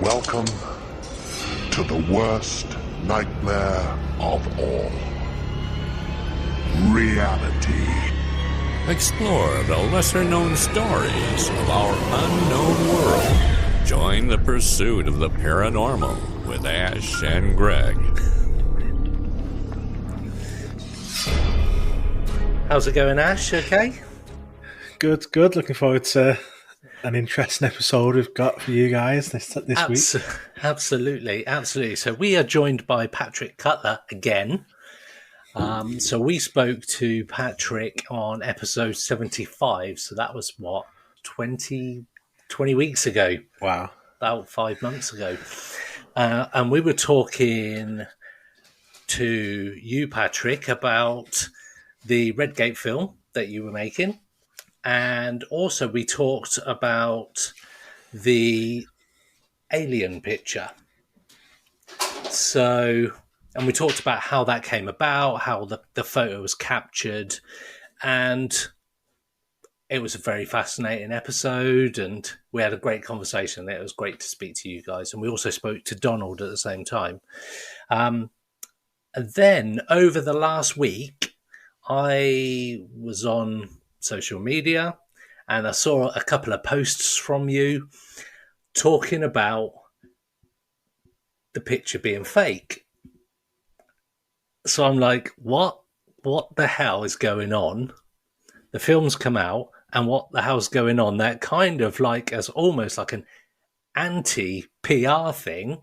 Welcome to the worst nightmare of all. Reality. Explore the lesser-known stories of our unknown world. Join the pursuit of the paranormal with Ash and Greg. How's it going, Ash? Okay? Good. Looking forward to an interesting episode we've got for you guys this week. Absolutely. So we are joined by Patrick Cutler again. So we spoke to Patrick on episode 75. So that was, 20 weeks ago. Wow. About 5 months ago. And we were talking to you, Patrick, about the Redgate film that you were making. And also we talked about the Alien picture. So, and we talked about how that came about, how the photo was captured. And it was a very fascinating episode, and we had a great conversation. It was great to speak to you guys. And we also spoke to Donald at the same time. And then over the last week, I was on social media and I saw a couple of posts from you talking about the picture being fake. So I'm like, what the hell is going on? The film's come out, and what the hell's going on? That kind of like as almost like an anti-PR thing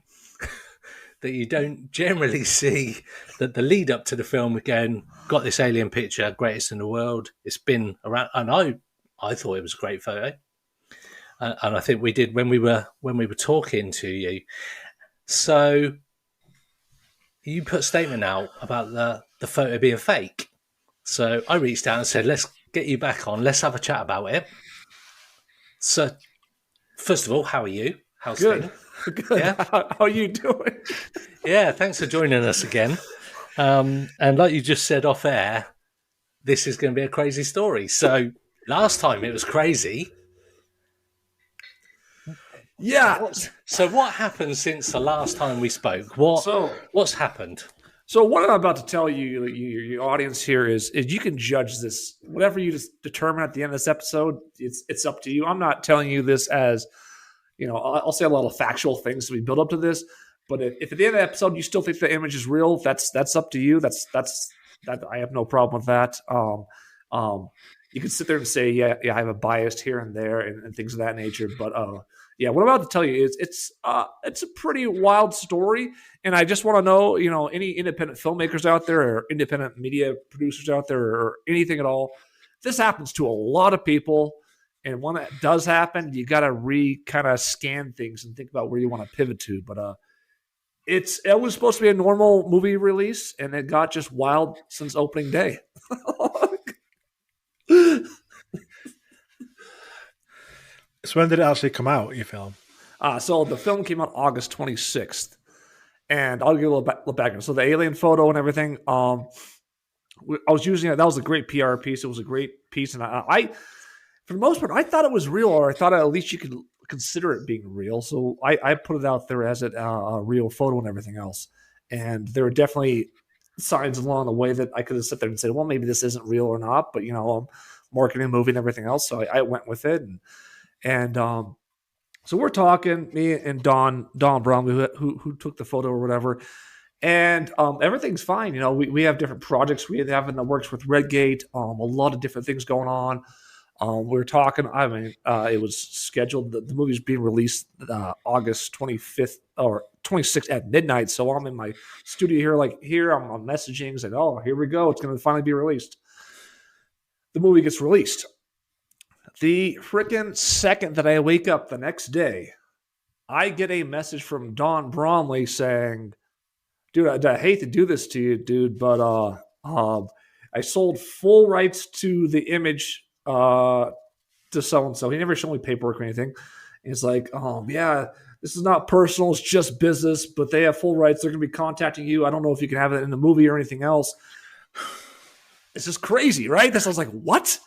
that you don't generally see, that the lead up to the film again, got this alien picture, greatest in the world. It's been around, and I thought it was a great photo. And I think we did when we were talking to you. So you put a statement out about the photo being fake. So I reached out and said, let's get you back on. Let's have a chat about it. So first of all, how are you? How's good? Good. Yeah? How are you doing? Yeah, thanks for joining us again. And like you just said off air, this is going to be a crazy story. So last time it was crazy. Yeah. So what happened since the last time we spoke? What's happened? So what I'm about to tell you, your audience here, is you can judge this. Whatever you just determine at the end of this episode, it's up to you. I'm not telling you this as, I'll say a lot of factual things to be built up to this. But if at the end of the episode you still think the image is real, that's up to you. That I have no problem with that. You can sit there and say, yeah, I have a bias here and there and things of that nature. But yeah, what I'm about to tell you is it's a pretty wild story, and I just want to know, any independent filmmakers out there or independent media producers out there or anything at all. This happens to a lot of people, and when it does happen, you got to kind of scan things and think about where you want to pivot to. But it was supposed to be a normal movie release, and it got just wild since opening day. So when did it actually come out, your film? So the film came out August 26th, and I'll give you a little background. So the alien photo and everything, I was using it. That was a great PR piece. It was a great piece, and I for the most part, I thought it was real, or I thought at least you could consider it being real. So I put it out there as a real photo and everything else. And there were definitely signs along the way that I could have sat there and said, well, maybe this isn't real or not, but I'm marketing a movie and everything else. So I went with it. And so we're talking, me and Don Brown, who took the photo or whatever. And everything's fine. We have different projects we have in the works with Redgate, a lot of different things going on. We were talking, it was scheduled, the movie's being released August 25th or 26th at midnight. So I'm in my studio here, I'm messaging, saying, oh, here we go. It's going to finally be released. The movie gets released. The freaking second that I wake up the next day, I get a message from Don Bromley saying, dude, I hate to do this to you, dude, but I sold full rights to the image to so-and-so. He never showed me paperwork or anything. And he's like, yeah, this is not personal. It's just business, but they have full rights. They're going to be contacting you. I don't know if you can have it in the movie or anything else. It's just crazy, right? This I was like, what?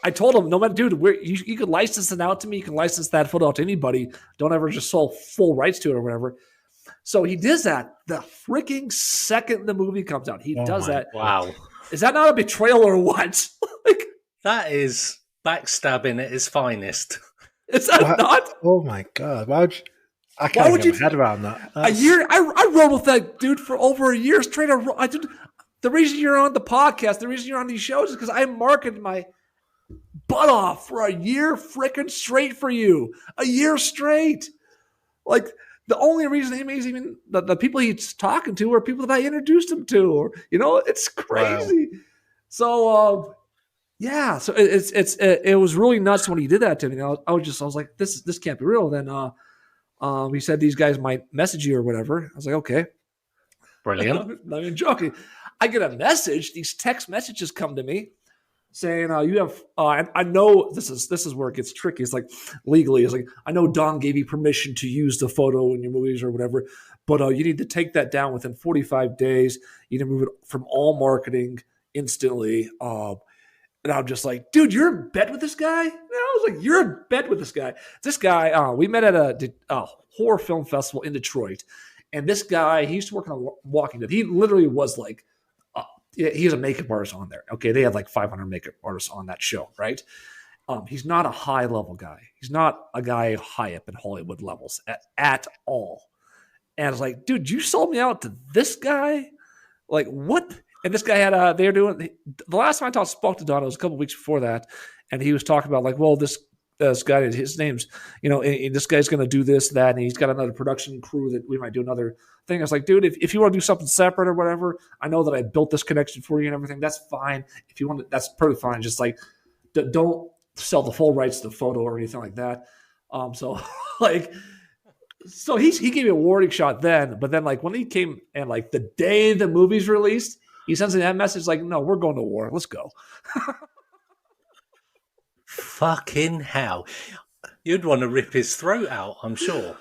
I told him, no matter, dude, you could license it out to me. You can license that photo out to anybody. Don't ever just sell full rights to it or whatever. So he does that the freaking second the movie comes out. He does that. Wow. Is that not a betrayal or what? Like, That is backstabbing at its finest. is that not? Oh my god! I can't get my head around that. A year. I rode with that dude for over a year straight. The reason you're on the podcast, the reason you're on these shows is because I marketed my butt off for a year freaking straight for you. A year straight. Like, the only reason he's even the people he's talking to are people that I introduced him to, or it's crazy. Wow. So yeah, so it was really nuts when he did that to me. I was like, this can't be real. Then he said these guys might message you or whatever. I was like, okay, brilliant. Not even joking. I get a message. These text messages come to me saying, you have, I know this is where it gets tricky. It's like legally, it's like, I know Don gave you permission to use the photo in your movies or whatever, but you need to take that down within 45 days. You need to move it from all marketing instantly. And I'm just like, dude, you're in bed with this guy? And I was like, you're in bed with this guy. This guy, we met at a horror film festival in Detroit. And this guy, he used to work on Walking Dead. He literally was like, he's a makeup artist on there. Okay, they had like 500 makeup artists on that show, right? He's not a high-level guy. He's not a guy high up in Hollywood levels at all. And I was like, dude, you sold me out to this guy? Like, what? And this guy had they were doing the last time I spoke to Don, it was a couple weeks before that, and he was talking about like, well, this guy, his name's, and this guy's going to do this, that, and he's got another production crew that we might do another thing. I was like, dude, if you want to do something separate or whatever, I know that I built this connection for you and everything. That's fine. If you want to, that's perfectly fine. Just like, don't sell the full rights to the photo or anything like that. So like. So he gave me a warning shot then, but then like when he came and like the day the movie's released, he sends me that message like, no, we're going to war. Let's go. Fucking hell. You'd want to rip his throat out, I'm sure.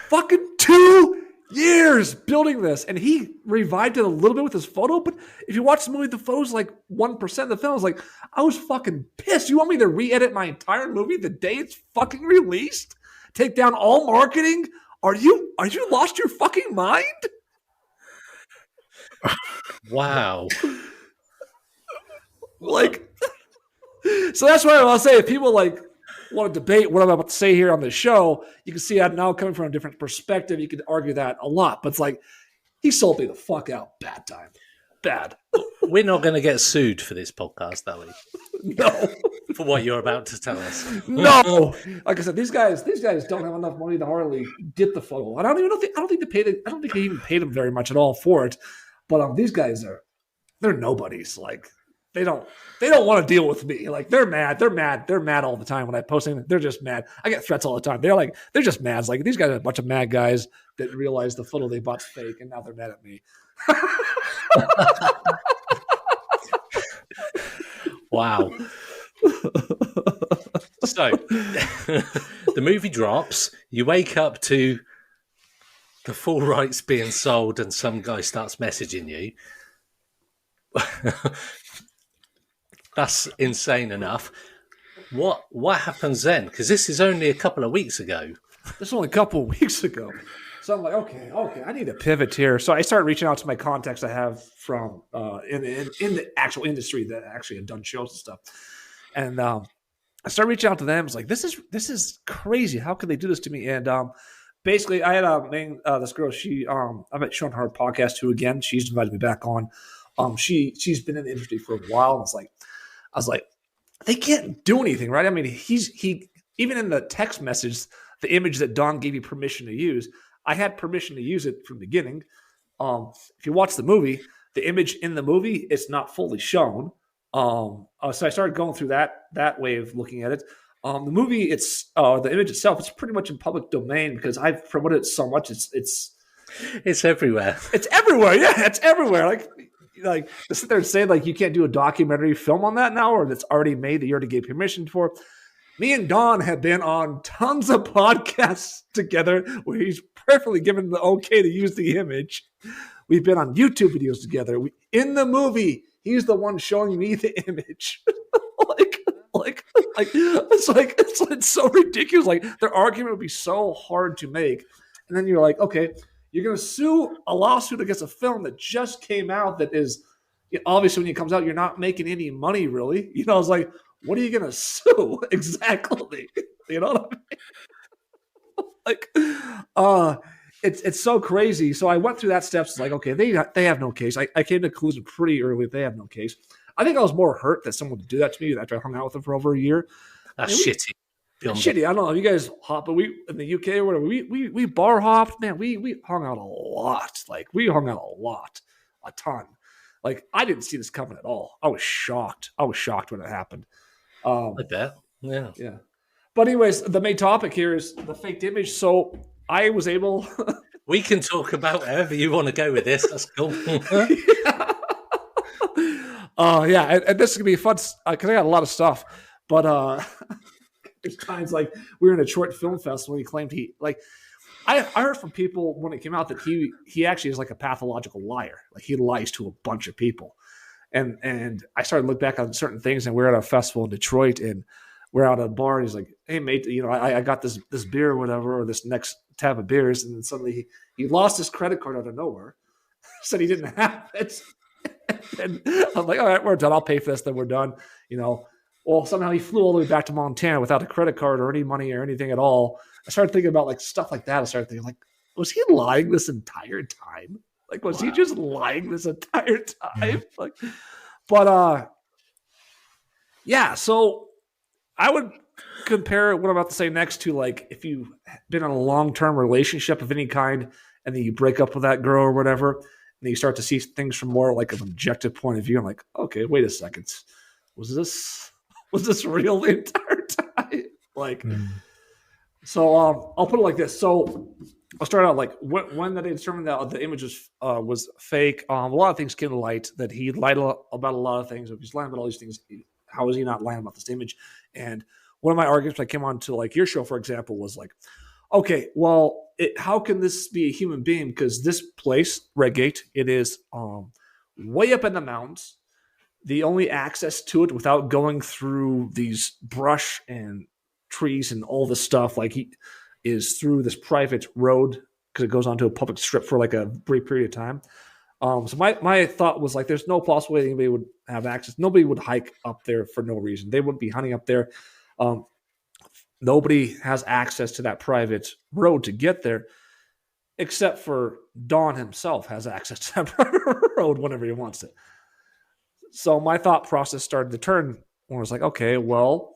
Fucking 2 years building this. And he revived it a little bit with his photo, but if you watch the movie, the photo's like 1% of the film. I was like, I was fucking pissed. You want me to re-edit my entire movie the day it's fucking released? Take down all marketing? Are you lost your fucking mind? Wow. Like, so that's why I'll say if people like want to debate what I'm about to say here on the show, you can see that now coming from a different perspective. You could argue that a lot, but it's like he sold me the fuck out bad time. Bad. We're not going to get sued for this podcast, are we? No. For what you're about to tell us. No. Like I said, these guys don't have enough money to hardly get the photo. I don't think they even paid them very much at all for it. But these guys they're nobodies. Like they don't want to deal with me. Like they're mad all the time when I post anything. They're just mad. I get threats all the time. They're just mad. It's like these guys are a bunch of mad guys that realize the photo they bought's fake and now they're mad at me. Wow. So the movie drops, you wake up to the full rights being sold and some guy starts messaging you. That's insane enough. What happens then? Because this is only a couple of weeks ago. This is only a couple of weeks ago. So I'm like, okay, I need to pivot here. So I started reaching out to my contacts I have from in the actual industry that actually had done shows and stuff. And I started reaching out to them. I was like, this is crazy. How could they do this to me? And basically, I had this girl. I've shown her podcast too. Again, she's invited me back on. She's been in the industry for a while. And I was like, they can't do anything, right? I mean, he even in the text message, the image that Don gave you permission to use, I had permission to use it from the beginning. If you watch the movie, the image in the movie, it's not fully shown. So I started going through that way of looking at it. The movie, the image itself, it's pretty much in public domain because I've promoted it so much. It's everywhere. It's everywhere. Yeah, it's everywhere. Like to sit there and say like you can't do a documentary film on that now, or that's already made that you already gave permission for. Me and Don have been on tons of podcasts together where he's perfectly given the okay to use the image. We've been on YouTube videos together. In the movie, he's the one showing me the image. It's so ridiculous. Like their argument would be so hard to make, and then you're like, okay, you're going to sue a lawsuit against a film that just came out that is obviously when it comes out, you're not making any money really. I was like, what are you going to sue exactly? You know what I mean? It's so crazy. So I went through that steps. Like, okay, they have no case. I came to the conclusion pretty early that they have no case. I think I was more hurt that someone would do that to me after I hung out with them for over a year. That's shitty. Shitty. I don't know if you guys hop, but we in the UK or whatever, we bar hopped. Man, we hung out a lot. Like we hung out a ton. Like I didn't see this coming at all. I was shocked. When it happened. I bet. Yeah. Yeah. But anyways, the main topic here is the faked image. So I was able. We can talk about wherever you want to go with this. That's cool. Yeah, and this is gonna be fun because I got a lot of stuff. But there's times like we were in a Detroit Film Festival. He claimed I heard from people when it came out that he actually is like a pathological liar. Like he lies to a bunch of people. And I started to look back on certain things, and we're at a festival in Detroit, and we're out at a bar, and he's like, "Hey mate, I got this beer or whatever, or this next tab of beers," and then suddenly he lost his credit card out of nowhere, said he didn't have it, and I'm like, "All right, we're done. I'll pay for this. Then we're done." Well, somehow he flew all the way back to Montana without a credit card or any money or anything at all. I started thinking about like stuff like that. I started thinking like, was he lying this entire time? Like, was he just lying this entire time? Like, but yeah. So I would compare what I'm about to say next to like if you've been in a long-term relationship of any kind, and then you break up with that girl or whatever, and then you start to see things from more like an objective point of view. I'm like, okay, wait a second, was this real the entire time? Like, so I'll put it like this. So I'll start out like when they determined that the image was fake. A lot of things came to light that he lied about a lot of things. If he's lying about all these things, how is he not lying about this image? And one of my arguments when I came on to like your show, for example, was like, okay, well, how can this be a human being? Because this place, Redgate, it is way up in the mountains. The only access to it without going through these brush and trees and all this stuff, like he is through this private road because it goes onto a public strip for like a brief period of time. So my thought was like, there's no possible way anybody would have access. Nobody would hike up there for no reason. They wouldn't be hunting up there. Nobody has access to that private road to get there, except for Don himself has access to that private road whenever he wants it. So my thought process started to turn when I was like, okay, well,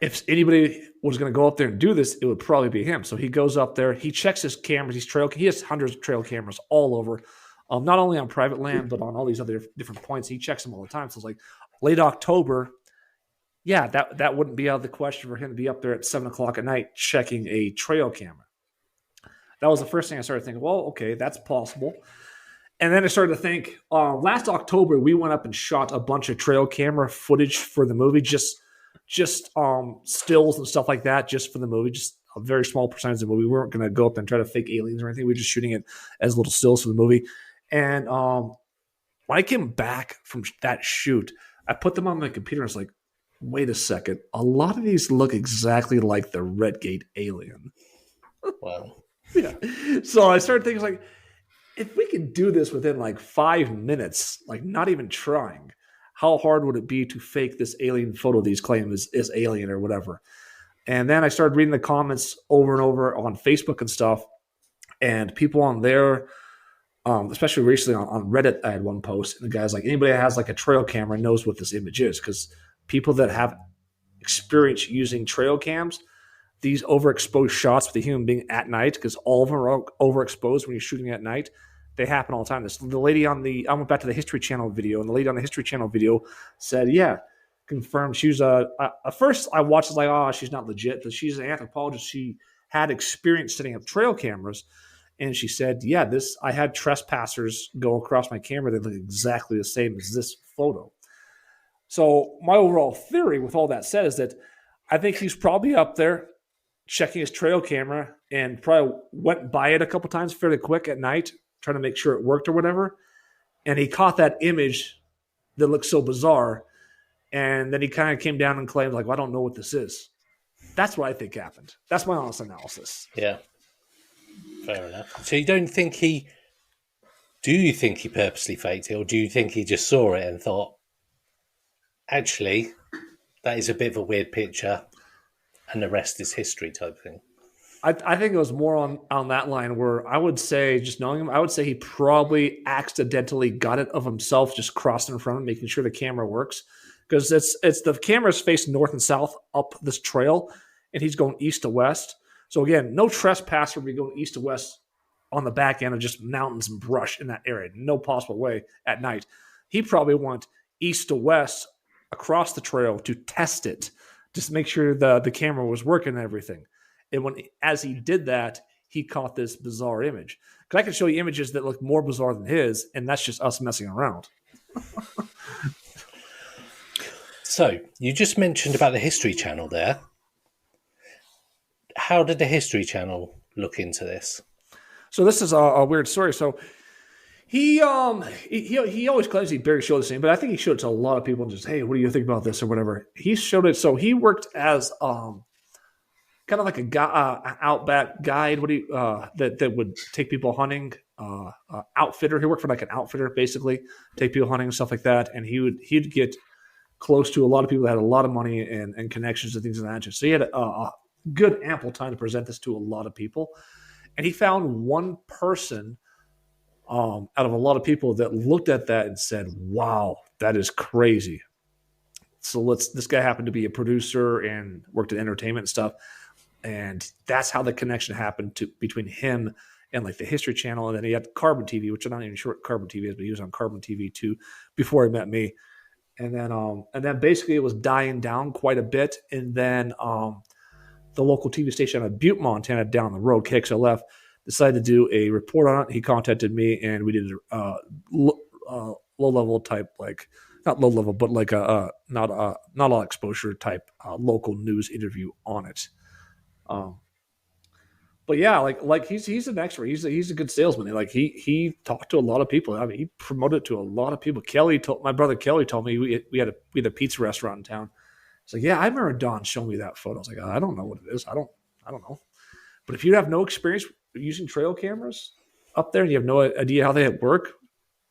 if anybody was going to go up there and do this, it would probably be him. So he goes up there, he checks his cameras, he has hundreds of trail cameras all over, not only on private land, but on all these other different points. He checks them all the time. So it's like late October. Yeah, that wouldn't be out of the question for him to be up there at 7:00 at night checking a trail camera. That was the first thing I started thinking, well, okay, that's possible. And then I started to think, last October, we went up and shot a bunch of trail camera footage for the movie, just stills and stuff like that, just for the movie, just a very small percentage of the movie. We weren't going to go up and try to fake aliens or anything. We were just shooting it as little stills for the movie. And when I came back from that shoot, I put them on my computer and I was like, wait a second. A lot of these look exactly like the Redgate alien. Wow. Yeah. So I started thinking like, if we could do this within like 5 minutes, like not even trying, how hard would it be to fake this alien photo these claim is alien or whatever? And then I started reading the comments over and over on Facebook and stuff, and people on there, especially recently on Reddit, I had one post, and the guy's like, anybody that has like a trail camera knows what this image is, because people that have experience using trail cams, these overexposed shots with the human being at night, because all of them are overexposed when you're shooting at night, they happen all the time. The lady on I went back to the History Channel video, and the lady on the History Channel video said, yeah, confirmed. She was at first I watched it like, oh, she's not legit, but she's an anthropologist. She had experience setting up trail cameras, and she said, yeah, I had trespassers go across my camera that look exactly the same as this photo. So my overall theory with all that said is that I think he's probably up there checking his trail camera and probably went by it a couple times fairly quick at night, trying to make sure it worked or whatever. And he caught that image that looked so bizarre. And then he kind of came down and claimed, like, well, I don't know what this is. That's what I think happened. That's my honest analysis. Yeah. Fair enough. So you don't think he... Do you think he purposely faked it, or do you think he just saw it and thought, actually, that is a bit of a weird picture, and the rest is history type thing? I think it was more on that line where I would say, just knowing him, I would say he probably accidentally got it of himself, just crossing in front of him, making sure the camera works. Because it's the camera's facing north and south up this trail, and he's going east to west. So again, no trespasser would be going east to west on the back end of just mountains and brush in that area. No possible way at night. He probably went east to west across the trail to test it, just to make sure the camera was working and everything. And as he did that, he caught this bizarre image. Because I can show you images that look more bizarre than his, and that's just us messing around. So, you just mentioned about the History Channel there. How did the History Channel look into this? So this is a weird story. So he always claims he barely showed the same, but I think he showed it to a lot of people and just, hey, what do you think about this or whatever. He showed it. So he worked as kind of like a outback guide. That would take people hunting, outfitter. He worked for like an outfitter, basically, take people hunting and stuff like that. And he'd get close to a lot of people that had a lot of money and connections and things of that nature. So he had a good ample time to present this to a lot of people. And he found one person out of a lot of people that looked at that and said, wow, that is crazy. So this guy happened to be a producer and worked in entertainment and stuff. And that's how the connection happened between him and like the History Channel. And then he had Carbon TV, which I'm not even sure what Carbon TV is, but he was on Carbon TV too before he met me. And then basically it was dying down quite a bit. And then the local TV station out of Butte, Montana, down the road, KXLF, decided to do a report on it. He contacted me, and we did a low-level type, like not low-level, but like not all exposure type local news interview on it. But yeah, like he's an expert. He's a good salesman. Like he talked to a lot of people. I mean, he promoted to a lot of people. My brother Kelly told me we had a pizza restaurant in town. It's like, yeah, I remember Don showing me that photo. I was like, I don't know what it is. I don't know. But if you have no experience using trail cameras up there and you have no idea how they work,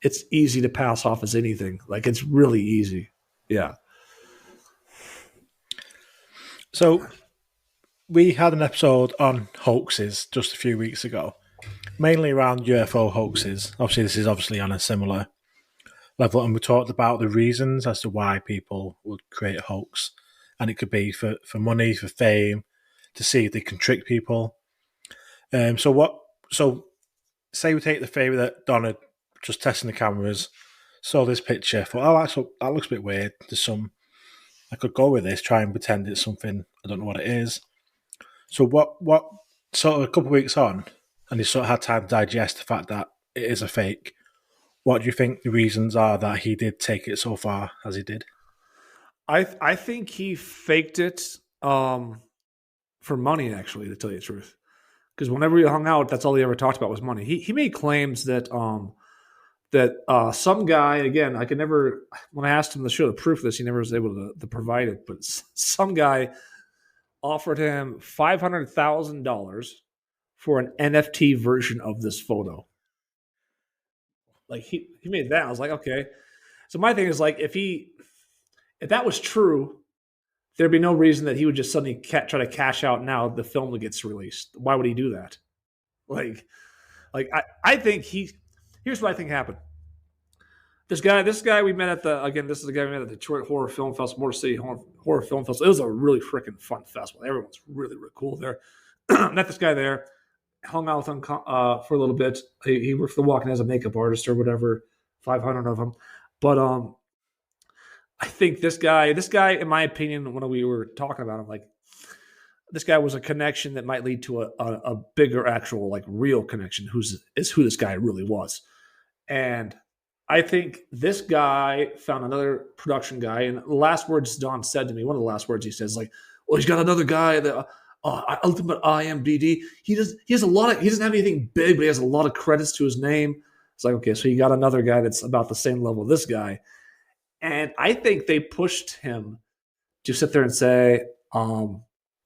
it's easy to pass off as anything. Like, it's really easy. Yeah. So we had an episode on hoaxes just a few weeks ago, mainly around UFO hoaxes. Obviously, this is obviously on a similar level, and we talked about the reasons as to why people would create a hoax. And it could be for money, for fame, to see if they can trick people. So say we take the favour that Don had just testing the cameras, saw this picture, thought, actually, that looks a bit weird. I could go with this, try and pretend it's something, I don't know what it is. So what sort of a couple of weeks on, and he sort of had time to digest the fact that it is a fake, what do you think the reasons are that he did take it so far as he did? I think he faked it for money, actually, to tell you the truth. Because whenever we hung out, that's all he ever talked about was money. He made claims that some guy, again, I could never, when I asked him to show the proof of this, he never was able to provide it. But some guy offered him $500,000 for an NFT version of this photo. Like he made that. I was like, okay. So my thing is like, if that was true, there'd be no reason that he would just suddenly try to cash out now the film that gets released. Why would he do that? Like I think here's what I think happened. This guy we met this is the guy we met at the Detroit Horror Film Festival, Motor City Horror Film Festival. It was a really freaking fun festival. Everyone's really, really cool there. Met this guy there, hung out with him for a little bit. He worked for The Walking as a makeup artist or whatever, 500 of them. But I think this guy, in my opinion, when we were talking about him, like, this guy was a connection that might lead to a bigger actual, like, real connection, who this guy really was. And I think this guy found another production guy, and the last words Don said to me, one of the last words he says, like, well, he's got another guy that Ultimate IMDb. He doesn't have anything big, but he has a lot of credits to his name. It's like, okay, so you got another guy that's about the same level as this guy. And I think they pushed him to sit there and say,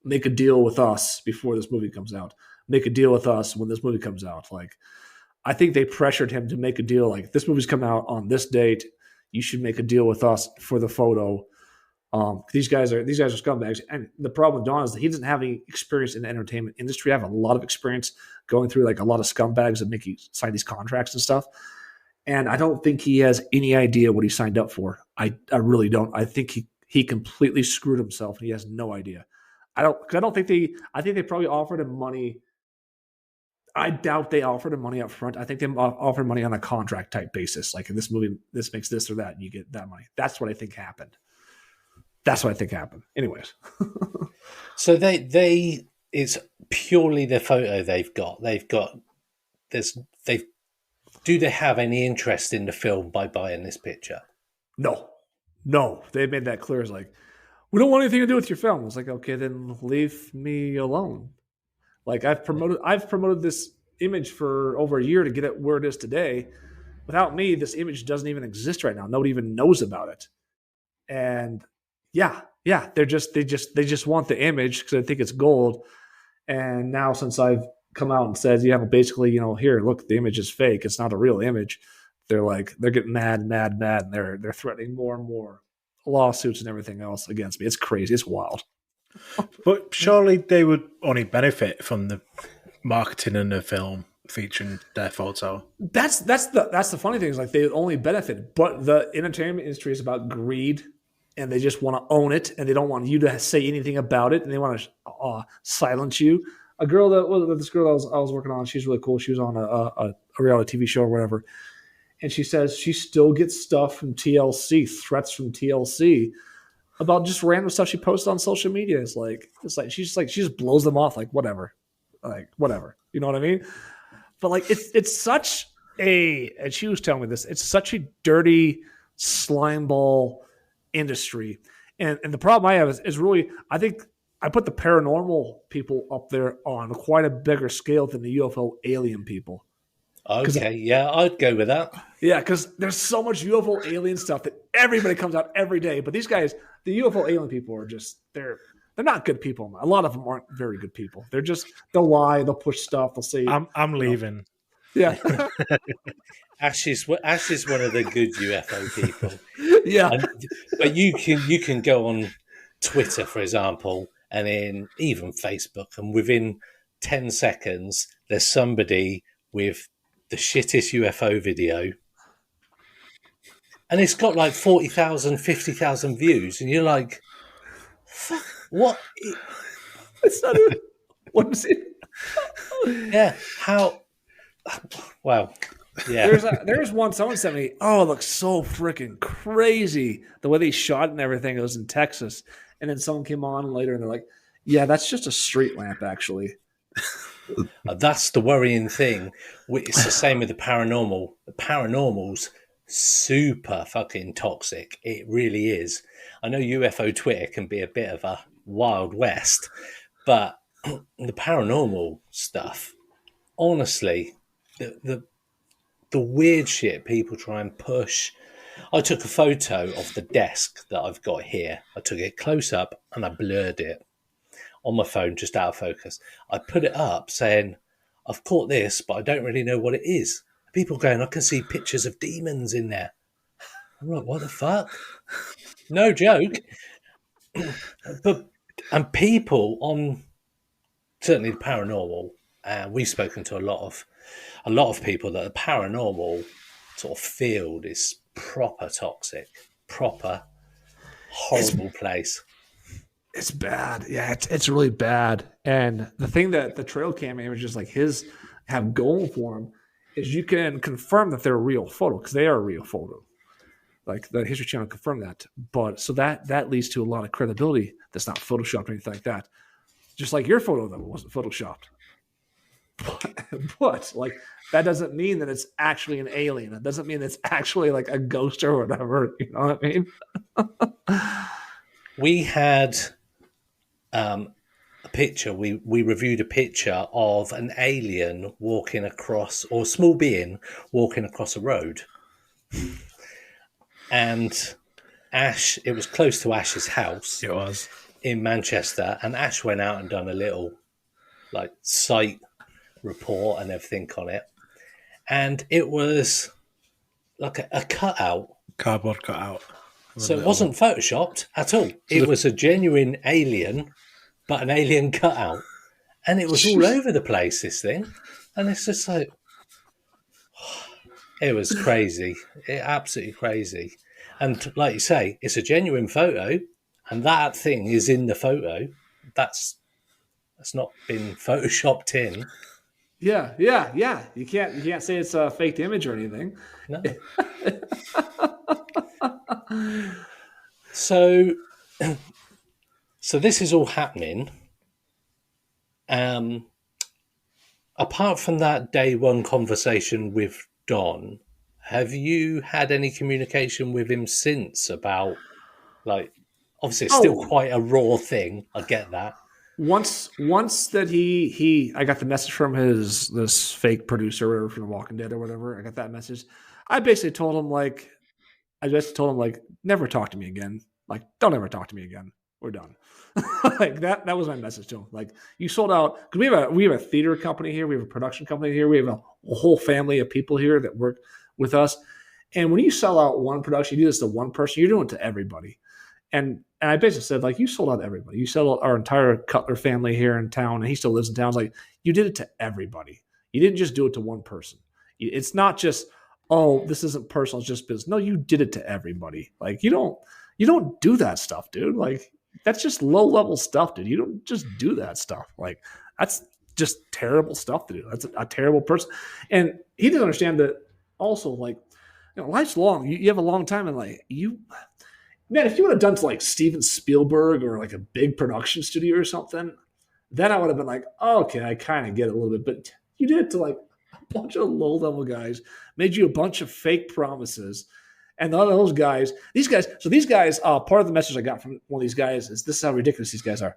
make a deal with us before this movie comes out. Make a deal with us when this movie comes out. Like, I think they pressured him to make a deal. Like, this movie's coming out on this date. You should make a deal with us for the photo. These guys are scumbags. And the problem with Don is that he doesn't have any experience in the entertainment industry. I have a lot of experience going through like a lot of scumbags that make you sign these contracts and stuff. And I don't think he has any idea what he signed up for. I really don't. I think he completely screwed himself and he has no idea. I think they probably offered him money. I doubt they offered him money up front. I think they offered money on a contract type basis. Like in this movie, this makes this or that, and you get that money. That's what I think happened. Anyways. So it's purely the photo they've got. Do they have any interest in the film by buying this picture? No. They made that clear. It's like, we don't want anything to do with your film. It's like, okay, then leave me alone. Like I've promoted this image for over a year to get it where it is today. Without me, this image doesn't even exist right now. Nobody even knows about it. And yeah, they just want the image because they think it's gold. And now since I've come out and said, yeah, basically, here, look, the image is fake. It's not a real image. They're getting mad, and they're threatening more and more lawsuits and everything else against me. It's crazy. It's wild. But surely they would only benefit from the marketing in the film featuring their photo. That's the funny thing is like they only benefit, but the entertainment industry is about greed, and they just want to own it, and they don't want you to say anything about it, and they want to silence you. This girl that I was working on, she's really cool. She was on a reality TV show or whatever, and she says she still gets stuff from TLC, threats from TLC about just random stuff she posted on social media. It's like she just blows them off, like whatever. You know what I mean? But like it's such a, and she was telling me this, it's such a dirty slime ball industry. And the problem I have is really, I think I put the paranormal people up there on quite a bigger scale than the UFO alien people. Okay, yeah, I'd go with that. Yeah, because there's so much UFO alien stuff that everybody comes out every day. But these guys, the UFO alien people are just, they're not good people. A lot of them aren't very good people. They'll lie, they'll push stuff, they'll say, I'm leaving. Yeah. Ash is one of the good UFO people. Yeah. But you can go on Twitter, for example, and in even Facebook, and within 10 seconds, there's somebody with the shittest UFO video, and it's got like 40,000, 50,000 views, and you're like, fuck, what? It's not even, what is it? Yeah, how? Wow. Yeah. There's one someone sent me. Oh, it looks so freaking crazy. The way they shot it and everything. It was in Texas, and then someone came on later, and they're like, "Yeah, that's just a street lamp, actually." That's the worrying thing. It's the same with the paranormal. The paranormal's super fucking toxic. It really is. I know UFO Twitter can be a bit of a wild west, but the paranormal stuff, honestly, the weird shit people try and push. I took a photo of the desk that I've got here. I took it close up and I blurred it on my phone, just out of focus. I put it up saying, I've caught this, but I don't really know what it is. People going, I can see pictures of demons in there. I'm like, what the fuck? No joke. And people on certainly the paranormal, we've spoken to a lot of people that the paranormal sort of field is proper toxic, proper horrible place. It's bad. Yeah, it's really bad. And the thing that the trail cam images like his have going for him is you can confirm that they're a real photo because they are a real photo. Like the History Channel confirmed that. But so that leads to a lot of credibility that's not photoshopped or anything like that. Just like your photo that wasn't photoshopped. But like that doesn't mean that it's actually an alien. It doesn't mean it's actually like a ghost or whatever. You know what I mean? We had a picture. We reviewed a picture of an alien walking across, or a small being walking across a road, and Ash, it was close to Ash's house It was. in Manchester, and Ash went out and done a little like site report and everything on it. And it was like a cutout. Cardboard cutout. So it wasn't photoshopped at all. It was a genuine alien, but an alien cutout. And it was all over the place, this thing. And it's just like, it was crazy. Absolutely crazy. And like you say, it's a genuine photo, and that thing is in the photo. That's not been photoshopped in. Yeah. You can't say it's a faked image or anything. No. So this is all happening. Apart from that day one conversation with Don, have you had any communication with him since about, like, obviously it's still quite a raw thing. I get that. Once that I got the message from this fake producer or whatever from The Walking Dead or whatever. I got that message. I basically told him never talk to me again. Like, don't ever talk to me again. We're done. Like that was my message to him. Like, you sold out, because we have a theater company here, we have a production company here, we have a whole family of people here that work with us. And when you sell out one production, you do this to one person, you're doing it to everybody. And I basically said, like, you sold out to everybody. You sold out our entire Cutler family here in town, and he still lives in town. It's like, you did it to everybody. You didn't just do it to one person. It's not just, oh, this isn't personal, it's just business. No, you did it to everybody. Like, you don't do that stuff, dude. Like, that's just low level stuff, dude. You don't just do that stuff. Like, that's just terrible stuff to do. That's a terrible person. And he didn't understand that also, like, life's long. You have a long time, and like, man, if you would have done to like Steven Spielberg or like a big production studio or something, then I would have been like, oh, okay, I kind of get it a little bit. But you did it to like a bunch of low level guys, made you a bunch of fake promises. And none of those guys, these guys, part of the message I got from one of these guys is, this is how ridiculous these guys are.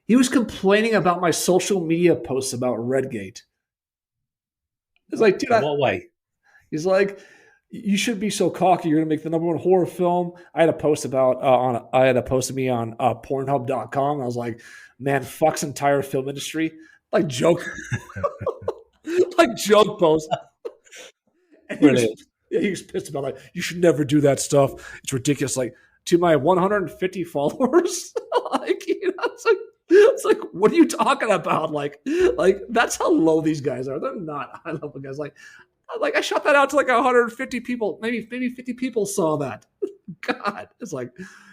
He was complaining about my social media posts about Redgate. It's like, dude, what way? He's like, you should be so cocky. You're going to make the #1 horror film. I had a post about, I had a post of me on Pornhub.com. I was like, man, fuck's entire film industry. Like joke, like joke post. Brilliant. He was pissed about, like, you should never do that stuff. It's ridiculous. Like, to my 150 followers, like, it's like, what are you talking about? Like that's how low these guys are. They're not high level guys. Like I shot that out to like 150 people. Maybe 50 people saw that. God, it's like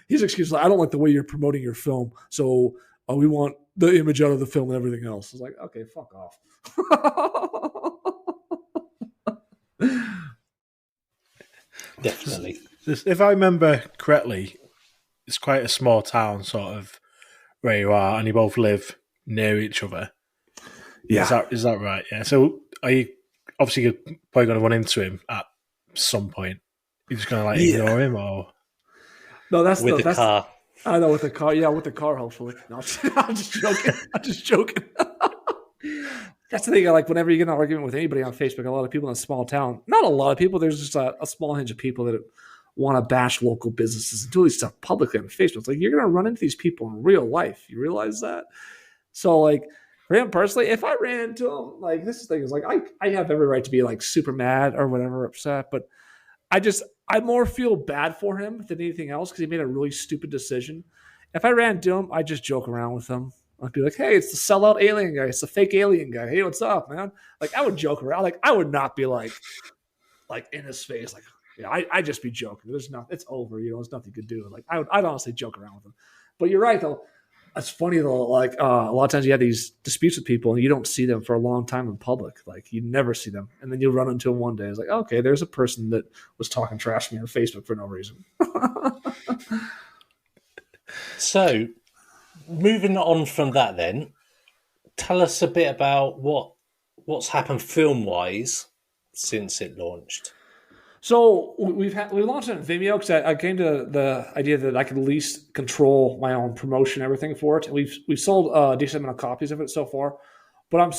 his excuse. Like, I don't like the way you're promoting your film, so we want the image out of the film and everything else. It's like, okay, fuck off. Definitely. If I remember correctly, it's quite a small town, sort of, where you are, and you both live near each other. Yeah. Is that right? Yeah. So are you, obviously, you're probably going to run into him at some point. You're just going to, like, ignore him, or? No, that's with the car. I know, with the car. Yeah, with the car, hopefully. No, I'm just joking. That's the thing. Like, whenever you get an argument with anybody on Facebook, a lot of people in a small town, not a lot of people, there's just a small hinge of people that want to bash local businesses and do this stuff publicly on Facebook. It's like, you're going to run into these people in real life. You realize that? So, like, for him personally, if I ran into him, like, this thing is like, I have every right to be like super mad or whatever, upset, but I more feel bad for him than anything else because he made a really stupid decision. If I ran into him, I'd just joke around with him. I'd be like, hey, it's the sellout alien guy. It's the fake alien guy. Hey, what's up, man? Like, I would joke around. Like, I would not be like in his face. Like, yeah, I'd just be joking. There's nothing. It's over. There's nothing you could do. Like, I'd honestly joke around with him. But you're right, though. It's funny, though. Like, a lot of times you have these disputes with people and you don't see them for a long time in public. Like, you never see them. And then you'll run into them one day. It's like, okay, there's a person that was talking trash to me on Facebook for no reason. So, moving on from that, then, tell us a bit about what's happened film-wise since it launched. So we launched it on Vimeo because I came to the idea that I could at least control my own promotion, everything for it. And we've sold a decent amount of copies of it so far, but I would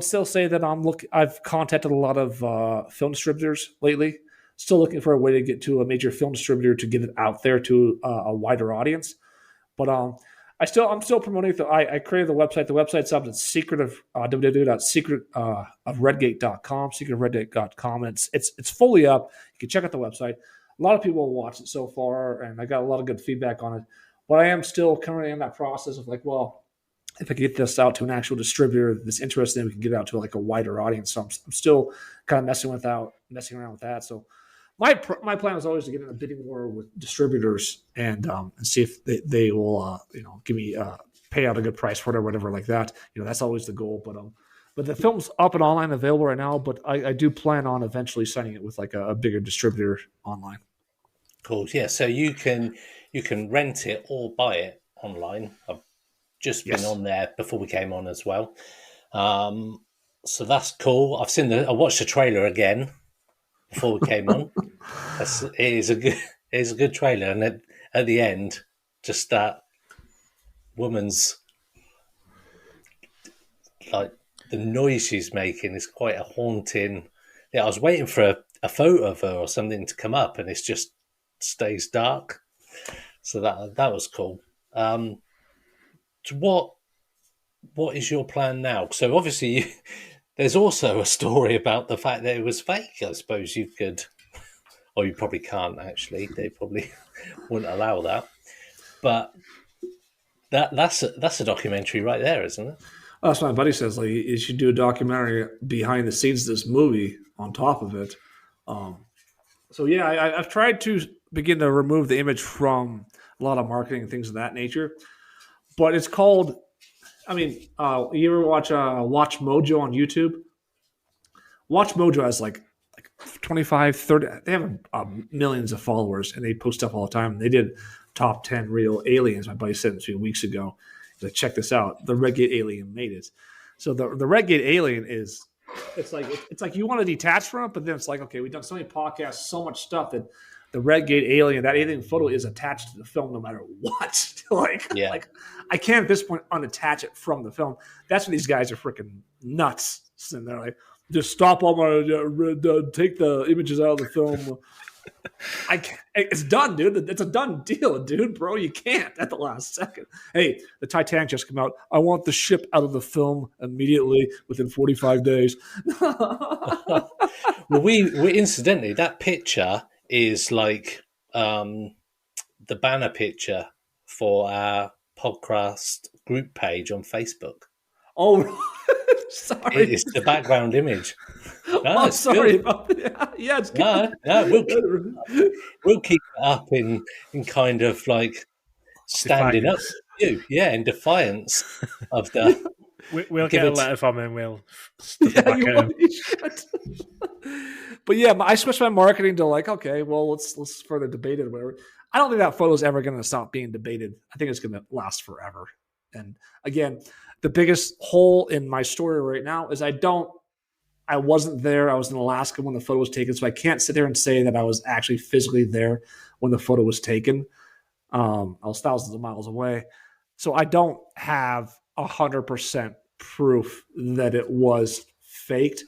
still say that I've contacted a lot of film distributors lately. Still looking for a way to get to a major film distributor to get it out there to a wider audience. But I'm still promoting. I created the website. The website's up. It's www.secretofredgate.com, secretofredgate.com, and it's fully up. You can check out the website. A lot of people have watched it so far, and I got a lot of good feedback on it. But I am still currently in that process of like, well, if I get this out to an actual distributor that's interested, then we can get it out to like a wider audience. So I'm still kind of messing around with that. So my plan is always to get in a bidding war with distributors and see if they will give me pay out a good price for it or whatever like that. That's always the goal. But the film's up and online available right now. But I do plan on eventually signing it with like a bigger distributor online. Cool. Yeah. So you can rent it or buy it online. I've just been on there before we came on as well. So that's cool. I watched the trailer again before we came on. It is a good trailer, and at the end, just that woman's like the noise she's making is quite a haunting. Yeah, I was waiting for a photo of her or something to come up, and it just stays dark. So that was cool. So what is your plan now? So obviously, there's also a story about the fact that it was fake. I suppose you could, or you probably can't actually. They probably wouldn't allow that. But that's a documentary right there, isn't it? Well, that's what my buddy says. Like, you should do a documentary behind the scenes of this movie on top of it. So yeah, I've tried to begin to remove the image from a lot of marketing and things of that nature. But it's called, you ever watch Watch Mojo on YouTube? Watch Mojo has like 25, 30, they have millions of followers, and they post stuff all the time. They did top 10 real aliens. My buddy said it a few weeks ago. He's like, check this out. The Redgate Alien made it. So the Redgate Alien is, it's like you want to detach from it, but then it's like, okay, we've done so many podcasts, so much stuff that the Redgate Alien, that alien photo is attached to the film no matter what. Like I can't at this point unattach it from the film. That's when these guys are freaking nuts. And they're like, just stop all my, take the images out of the film. I can't, it's done, dude. It's a done deal, dude, bro. You can't at the last second. Hey, the Titanic just came out. I want the ship out of the film immediately within 45 days. Well, we incidentally, that picture is like the banner picture for our podcast group page on Facebook. Oh, sorry. It's the background image. No, sorry about that. Yeah, it's good. No, we'll keep it up in kind of like standing up to you, in defiance of the. We'll get a letter from him. We'll But yeah, I switched my marketing to like, okay, well, let's further debate it or whatever. I don't think that photo is ever going to stop being debated. I think it's going to last forever. And again, the biggest hole in my story right now is I wasn't there. I was in Alaska when the photo was taken, so I can't sit there and say that I was actually physically there when the photo was taken. I was thousands of miles away. So I don't have 100% proof that it was faked.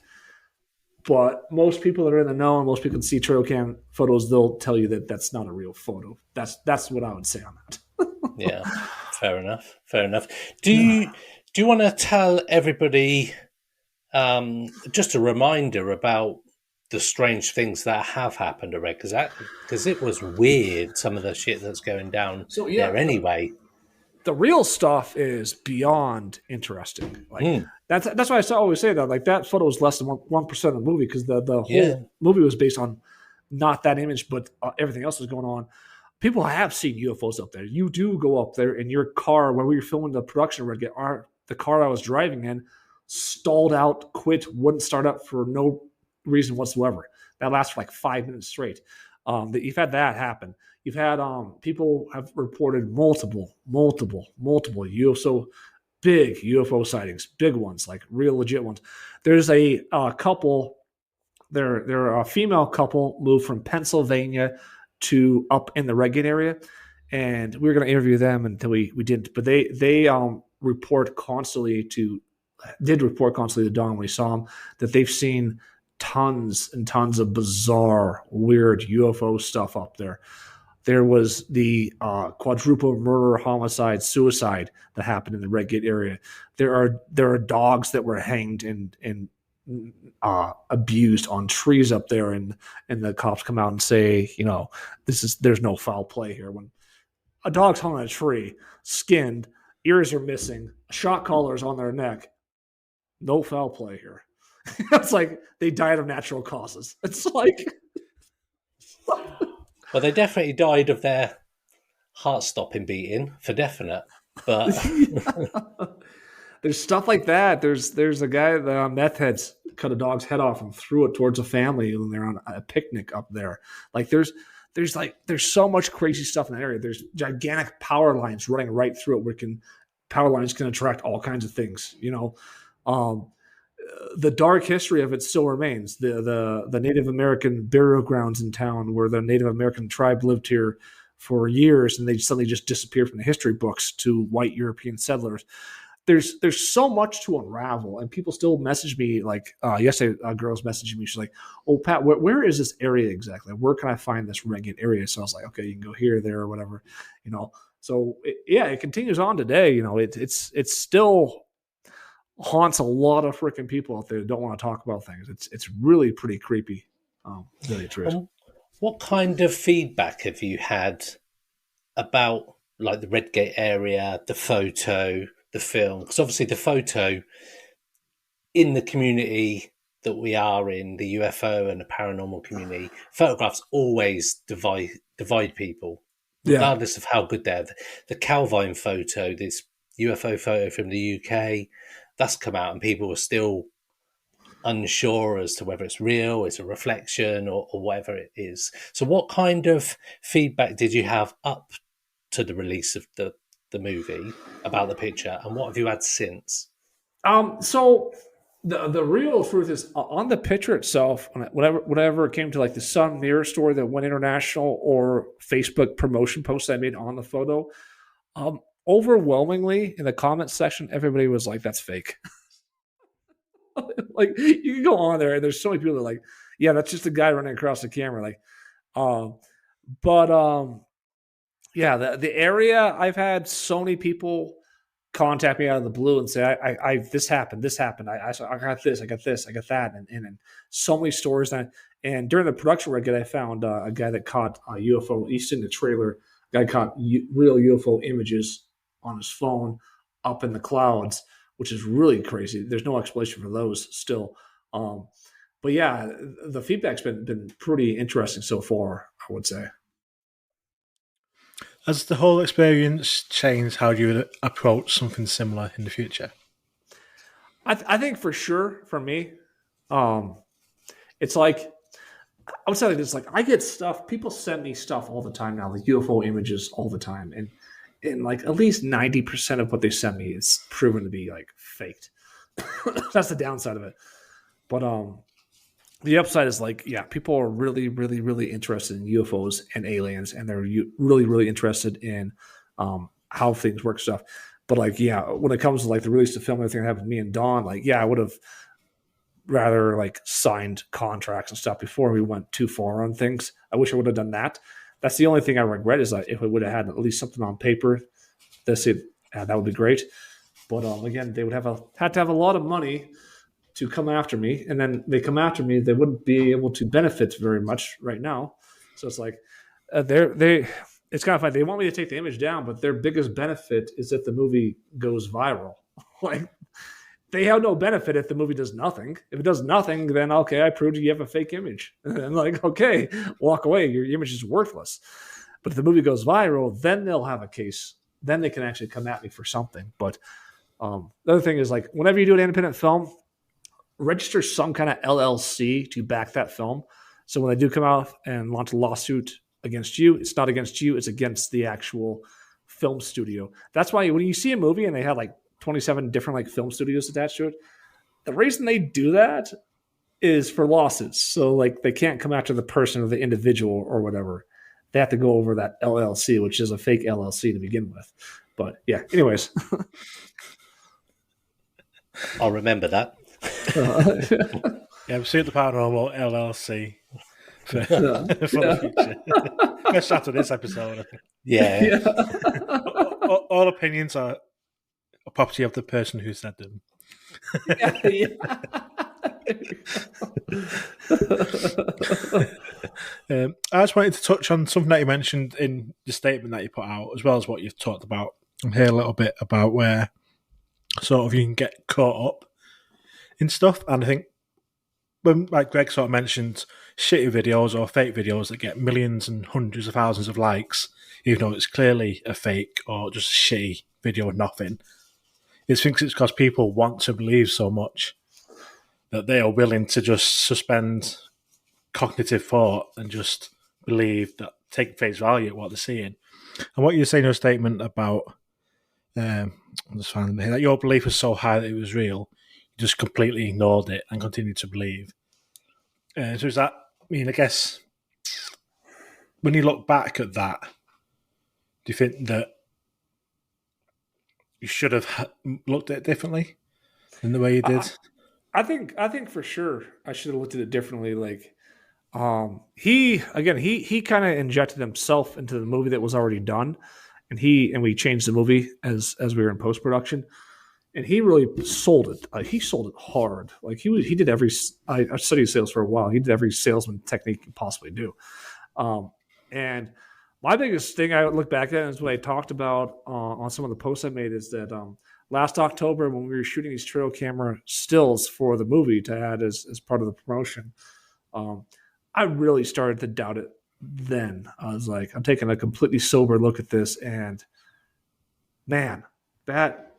But most people that are in the know and most people can see trail cam photos, they'll tell you that that's not a real photo. That's what I would say on that. Yeah, fair enough. Do you want to tell everybody just a reminder about the strange things that have happened to Red? Because it was weird, some of the shit that's going down there anyway. The real stuff is beyond interesting. That's why I always say that. Like, that photo was less than 1% of the movie, because the whole movie was based on not that image, but everything else was going on. People have seen UFOs up there. You do go up there in your car when we were filming the production Redgate. The car I was driving in stalled out, quit, wouldn't start up for no reason whatsoever. That lasts for like 5 minutes straight. You've had that happen. You've had people have reported multiple UFO, big UFO sightings, big ones, like real legit ones. There's a couple. They're a female couple moved from Pennsylvania to up in the Redgate area, and we were going to interview them until we didn't. But they report constantly to Don when we saw them that they've seen tons and tons of bizarre, weird UFO stuff up there. There was the quadruple murder, homicide, suicide that happened in the Redgate area. There are dogs that were hanged and abused on trees up there, and the cops come out and say, there's no foul play here. When a dog's hung on a tree, skinned, ears are missing, shot collars on their neck, no foul play here. It's like they died of natural causes. It's like, well, they definitely died of their heart stopping beating for definite. But there's stuff like that. There's a guy that meth heads cut a dog's head off and threw it towards a family when they're on a picnic up there. Like there's so much crazy stuff in that area. There's gigantic power lines running right through it. Power lines can attract all kinds of things. The dark history of it still remains. The Native American burial grounds in town, where the Native American tribe lived here for years, and they suddenly just disappeared from the history books to white European settlers. There's so much to unravel, and people still message me. Like yesterday, a girl's messaging me. She's like, "Oh, Pat, where is this area exactly? Where can I find this Redgate area?" So I was like, "Okay, you can go here, there, or whatever." So it continues on today. It's still haunts a lot of freaking people out there that don't want to talk about things. It's really pretty creepy. Really true. What kind of feedback have you had about like the Redgate area, the photo, the film? Because obviously the photo in the community that we are in, the UFO and the paranormal community, photographs always divide people, regardless of how good they're. The Calvine photo, this UFO photo from the UK, that's come out and people are still unsure as to whether it's real, it's a reflection, or whatever it is. So what kind of feedback did you have up to the release of the movie about the picture, and what have you had since? So the real truth is, on the picture itself, whenever it came to like the Sun Mirror story that went international, or Facebook promotion posts I made on the photo, overwhelmingly in the comment section, everybody was like, "That's fake." Like, you can go on there and there's so many people that are like, "Yeah, that's just a guy running across the camera." Like, the area, I've had so many people contact me out of the blue and say, I this happened. I got this, I got that. And so many stories and during the production Redgate, I found a guy that caught a UFO. He's in the trailer. Guy caught real UFO images on his phone up in the clouds, which is really crazy. There's no explanation for those still. But yeah, the feedback's been pretty interesting so far, I would say. Has the whole experience changed how you would approach something similar in the future? I think for sure, for me, it's like, I would say like this, like I get stuff, people send me stuff all the time now, like UFO images all the time. And like at least 90% of what they send me is proven to be like faked. That's the downside of it. But the upside is like, yeah, people are really, really, really interested in UFOs and aliens, and they're really, really interested in how things work stuff. But like, yeah, when it comes to like the release of film, everything that happened to me and Dawn, like, yeah, I would have rather like signed contracts and stuff before we went too far on things. I wish I would have done that. That's the only thing I regret, is that if we would have had at least something on paper, that would be great. But again, they would had to have a lot of money to come after me, and then they come after me, they wouldn't be able to benefit very much right now. So it's like it's kind of funny. They want me to take the image down, but their biggest benefit is if the movie goes viral. Like, they have no benefit if the movie does nothing. If it does nothing, then okay, I proved you have a fake image. And like, okay, walk away. Your image is worthless. But if the movie goes viral, then they'll have a case. Then they can actually come at me for something. But the other thing is, like, whenever you do an independent film, register some kind of LLC to back that film. So when they do come out and launch a lawsuit against you, it's not against you, it's against the actual film studio. That's why when you see a movie and they have like 27 different like film studios attached to it, the reason they do that is for lawsuits. So like they can't come after the person or the individual or whatever. They have to go over that LLC, which is a fake LLC to begin with. But yeah, anyways. I'll remember that. Yeah, we'll see at the Paranormal LLC for the future. Best after this episode. Yeah. All opinions are a property of the person who said them. I just wanted to touch on something that you mentioned in the statement that you put out, as well as what you've talked about, and hear a little bit about where sort of you can get caught up in stuff. And I think when, like Greg sort of mentioned, shitty videos or fake videos that get millions and hundreds of thousands of likes, even though it's clearly a fake or just a shitty video with nothing, I think it's because people want to believe so much that they are willing to just suspend cognitive thought and just believe that, take face value at what they're seeing. And what you say in your statement about, I'm just finding here, that your belief was so high that it was real, you just completely ignored it and continued to believe. So is that, I mean, I guess, when you look back at that, do you think that you should have looked at it differently in the way you did? I think for sure I should have looked at it differently. Like, he kind of injected himself into the movie that was already done, and we changed the movie as we were in post production, and he really sold it. He sold it hard. Like he did every. I studied sales for a while. He did every salesman technique you can possibly do, and my biggest thing I would look back at is what I talked about on some of the posts I made is that last October when we were shooting these trail camera stills for the movie to add as part of the promotion, I really started to doubt it then. I was like, I'm taking a completely sober look at this, and man, that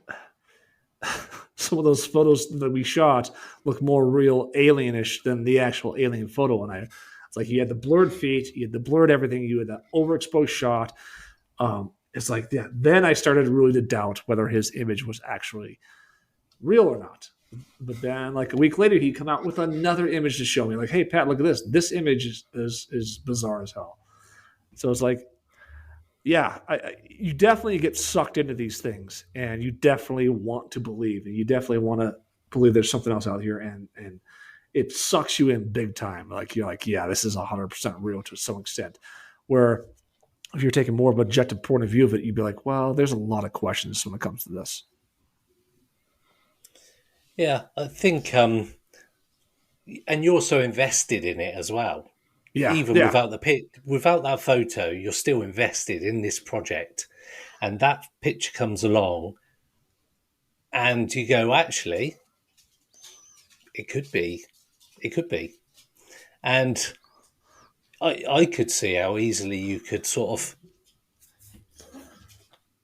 some of those photos that we shot look more real alienish than the actual alien photo. And it's like you had the blurred feet, you had the blurred everything, you had the overexposed shot. It's like, yeah, then I started really to doubt whether his image was actually real or not. But then, like a week later, he'd come out with another image to show me, like, "Hey, Pat, look at this. This image is bizarre as hell." So it's like, yeah, you definitely get sucked into these things, and you definitely want to believe, and you definitely want to believe there's something else out here, and it sucks you in big time. Like you're like, yeah, this is 100% real to some extent. Where if you're taking more of an objective point of view of it, you'd be like, well, there's a lot of questions when it comes to this. Yeah, I think, and you're so invested in it as well. Yeah, even yeah. without that photo, you're still invested in this project, and that picture comes along, and you go, actually, it could be, and I could see how easily you could sort of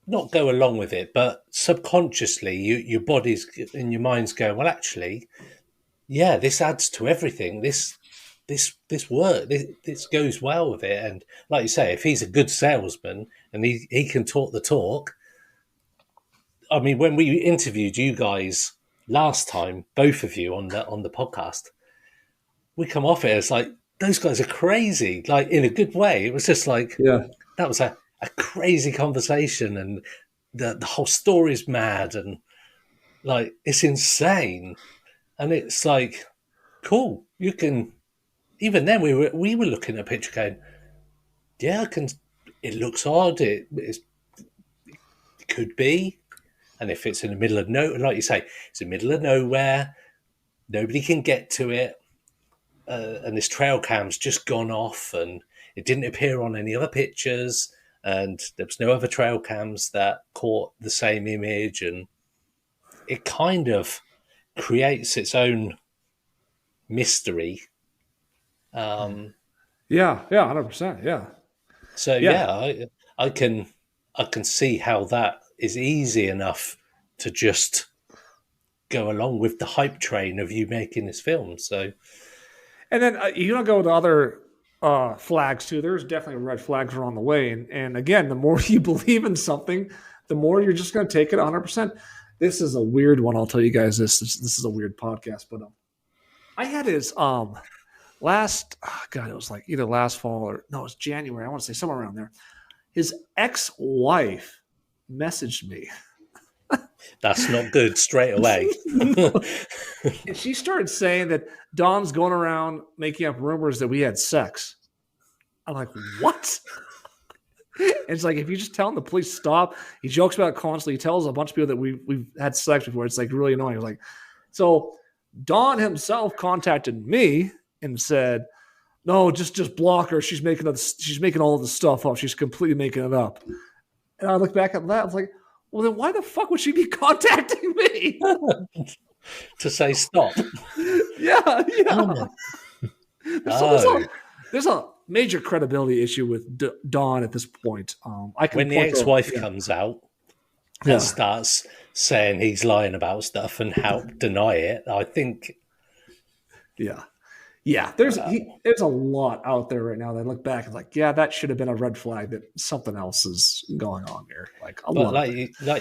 not go along with it, but subconsciously, your body's and your mind's going, well, actually, yeah, this adds to everything. This work, this goes well with it. And like you say, if he's a good salesman and he can talk the talk. I mean, when we interviewed you guys last time, both of you on the podcast, we come off it as like, those guys are crazy, like in a good way. It was just like, Yeah. that was a crazy conversation, and the whole story's mad, and like it's insane. And it's like, cool, you can. Even then, we were looking at a picture going, yeah, it looks odd. It could be, and if it's in the middle of like you say, it's in the middle of nowhere, nobody can get to it, and this trail cam's just gone off, and it didn't appear on any other pictures, and there was no other trail cams that caught the same image, and it kind of creates its own mystery. Yeah, 100%. Yeah. So yeah, I can see how that is easy enough to just go along with the hype train of you making this film. So, and then you don't go to other flags too. There's definitely red flags along the way, and again, the more you believe in something, the more you're just going to take it 100%. This is a weird one. I'll tell you guys this is a weird podcast, but I had his it was like either last fall or no, it was January. I want to say somewhere around there. His ex-wife messaged me That's not good straight away. And she started saying that Don's going around making up rumors that we had sex. I'm like, what? And it's like, if you just tell him the police stop, he jokes about it constantly. He tells a bunch of people that we've had sex before. It's like really annoying. I was like, so Don himself contacted me and said, no, just block her. She's making all of the stuff up. She's completely making it up. And I look back at that. I was like, well, then why the fuck would she be contacting me? To say stop. Yeah. Oh. There's a major credibility issue with Dawn at this point. When the ex-wife comes out and starts saying he's lying about stuff and help deny it, I think. Yeah. There's a lot out there right now that I look back and like, yeah, that should have been a red flag that something else is going on here. Like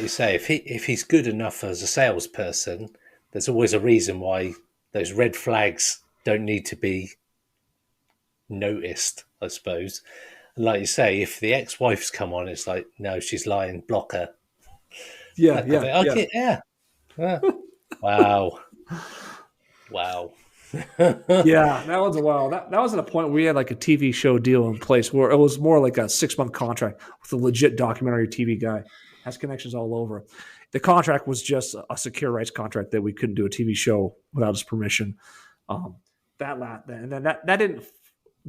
you say, if he's good enough as a salesperson, there's always a reason why those red flags don't need to be noticed, I suppose. And like you say, if the ex-wife's come on, it's like, no, she's lying, block her. Yeah. Wow. Yeah, that was a while. That was at a point where we had like a TV show deal in place where it was more like a 6-month contract with a legit documentary TV guy. Has connections all over. The contract was just a secure rights contract that we couldn't do a TV show without his permission. That didn't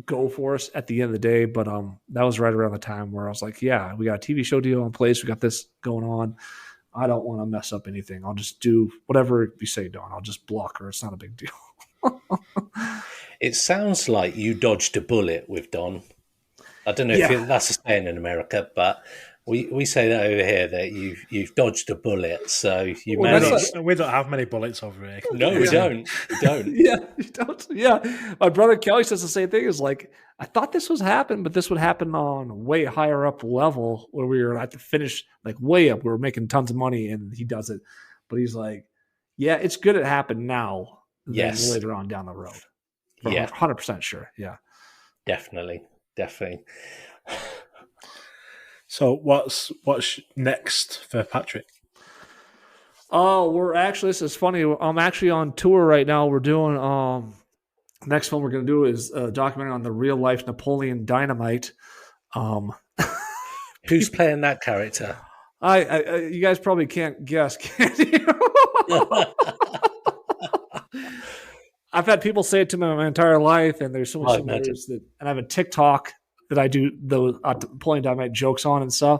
go for us at the end of the day, but that was right around the time where I was like, yeah, we got a TV show deal in place. We got this going on. I don't want to mess up anything. I'll just do whatever you say, Dawn. I'll just block her. It's not a big deal. It sounds like you dodged a bullet with Don. I don't know if that's a saying in America, but we say that over here that you've dodged a bullet. So we don't have many bullets over here. No, we don't. We don't. Yeah, you don't. Yeah, my brother Kelly says the same thing. Is like, I thought this was happening, but this would happen on way higher up level where we were at the finish, like way up. We were making tons of money, and he does it. But he's like, yeah, it's good it happened now than later on down the road. Yeah, 100% sure. Yeah, definitely. So what's next for Patrick? Oh, this is funny. I'm actually on tour right now. We're doing next film we're going to do is a documentary on the real life Napoleon Dynamite. Who's playing that character? I you guys probably can't guess, can you? I've had people say it to me my entire life, and there's so much similarities and I have a TikTok that I do those Napoleon Dynamite jokes on and stuff,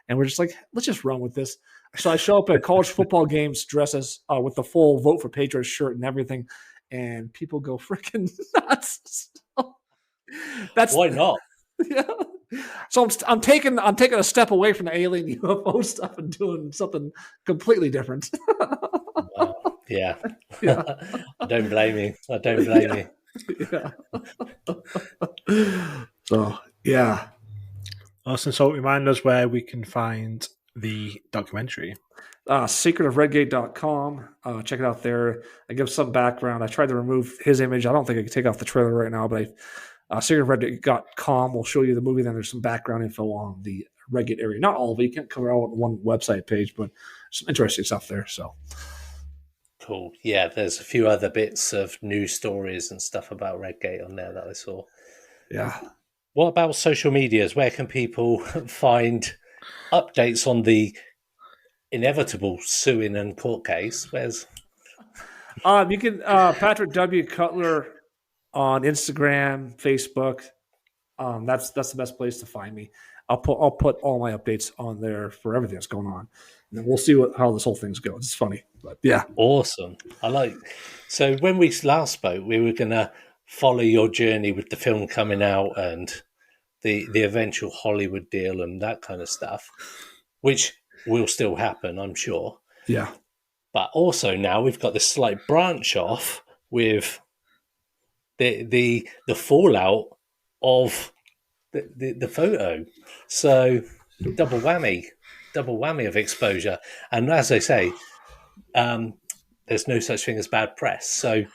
and we're just like, let's just run with this. So I show up at college football games dressed with the full Vote for Patriots shirt and everything, and people go freaking nuts. That's why not? Yeah. So I'm taking a step away from the alien UFO stuff and doing something completely different. Yeah. I don't blame you. Yeah. So yeah. Awesome. So remind us where we can find the documentary. Secretofredgate.com. Check it out there. I give some background. I tried to remove his image. I don't think I can take off the trailer right now, but secretofredgate.com will show you the movie. Then there's some background info on the Redgate area. Not all of it. You can't cover all on one website page, but some interesting stuff there. So cool. Yeah, there's a few other bits of news stories and stuff about Redgate on there that I saw. Yeah. What about social medias? Where can people find updates on the inevitable suing and court case? Where's you can Patrick W. Cutler on Instagram, Facebook. That's the best place to find me. I'll put all my updates on there for everything that's going on, and then we'll see how this whole thing's going. It's funny, but yeah, awesome. So when we last spoke, we were gonna follow your journey with the film coming out and the eventual Hollywood deal and that kind of stuff, which will still happen, I'm sure. Yeah. But also now we've got this slight branch off with the fallout of the photo. So double whammy of exposure. And as I say, there's no such thing as bad press. So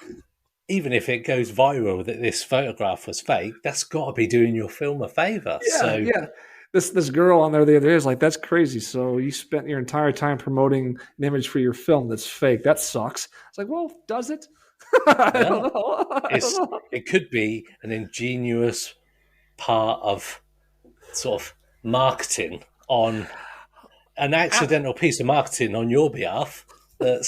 even if it goes viral that this photograph was fake, that's got to be doing your film a favor. Yeah. this girl on there the other day is like, that's crazy. So you spent your entire time promoting an image for your film that's fake. That sucks. It's like, well, does it? I don't Well, know. I don't know. it could be an ingenious part of sort of marketing on an accidental piece of marketing on your behalf that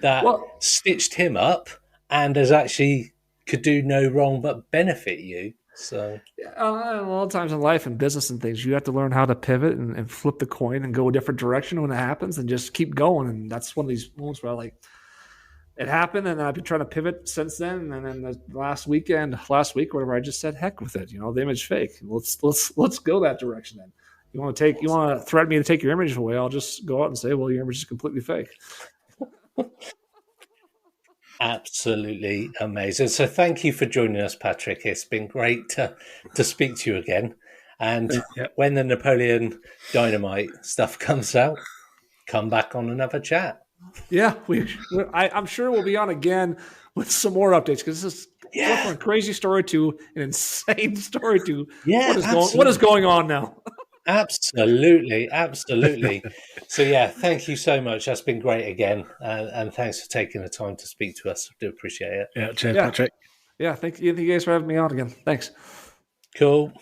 Well, stitched him up and has actually could do no wrong but benefit you. So a lot of times in life and business and things, you have to learn how to pivot and flip the coin and go a different direction when it happens and just keep going. And that's one of these moments where it happened, and I've been trying to pivot since then. And then the last week, whatever, I just said, heck with it. The image fake. Let's go that direction. Then you want to threaten me to take your image away? I'll just go out and say, well, your image is completely fake. absolutely amazing. So thank you for joining us, Patrick. It's been great to speak to you again. And when the Napoleon Dynamite stuff comes out, come back on another chat. Yeah, I'm sure we'll be on again with some more updates because this is from a crazy story to an insane story to what is going on now. Absolutely. So thank you so much. That's been great again, and thanks for taking the time to speak to us. I do appreciate it. Yeah, cheers, Patrick. Yeah, thank you guys for having me on again. Thanks. Cool.